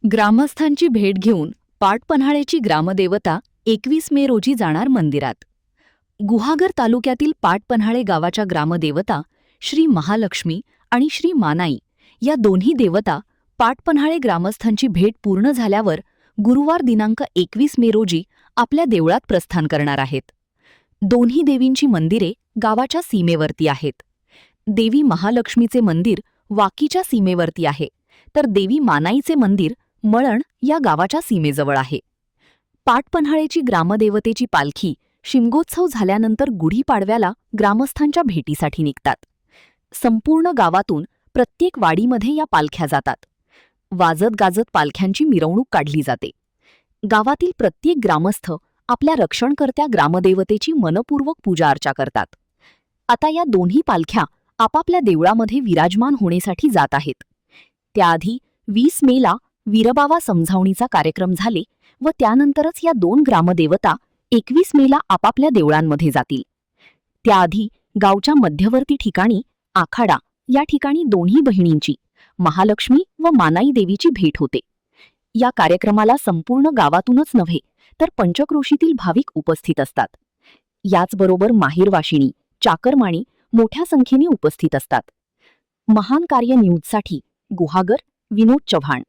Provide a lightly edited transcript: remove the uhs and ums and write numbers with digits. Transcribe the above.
ग्रामस्थांची भेट घेऊन पाटपन्हाळेची ग्रामदेवता 21 मे रोजी जाणार मंदिरात। गुहागर तालुक्यातील पाटपन्हाळे गावाच्या ग्रामदेवता श्री महालक्ष्मी आणि श्री मानाई या दोन्ही देवता पाटपन्हाळे ग्रामस्थांची भेट पूर्ण झाल्यावर गुरुवार दिनांक 21 मे रोजी आपल्या देवळात प्रस्थान करणार आहेत। दोन्ही देवींची मंदिरे गावाच्या सीमेवरती आहेत। देवी महालक्ष्मीचे मंदिर वाकीच्या सीमेवरती आहे, तर देवी मानाईचे मंदिर मळण या गावाच्या सीमेजवळ आहे। पाटपन्हाळेची ग्रामदेवतेची पालखी शिमगोत्सव झाल्यानंतर गुढीपाडव्याला ग्रामस्थांच्या भेटीसाठी निघतात। संपूर्ण गावातून प्रत्येक वाडीमध्ये या पालख्या जातात। वाजत गाजत पालख्यांची मिरवणूक काढली जाते। गावातील प्रत्येक ग्रामस्थ आपल्या रक्षणकर्त्या ग्रामदेवतेची मनपूर्वक पूजा अर्चा करतात। आता या दोन्ही पालख्या आपापल्या देवळामध्ये विराजमान होण्यासाठी जात आहेत। त्याआधी 20 मेला वीरबावा समजावणीचा कार्यक्रम झाले व त्यानंतरच या दोन ग्रामदेवता 21 मेला आपापल्या देवळांमध्ये जातील। त्याआधी गावच्या मध्यवर्ती ठिकाणी आखाडा या ठिकाणी दोन्ही बहिणींची महालक्ष्मी व मानाई देवीची भेट होते। या कार्यक्रमाला संपूर्ण गावातूनच नव्हे तर पंचक्रोशीतील भाविक उपस्थित असतात। याचबरोबर माहेरवाशिणी चाकरमानी मोठ्या संख्येने उपस्थित असतात। महान कार्य न्यूजसाठी गुहागर विनोद चव्हाण।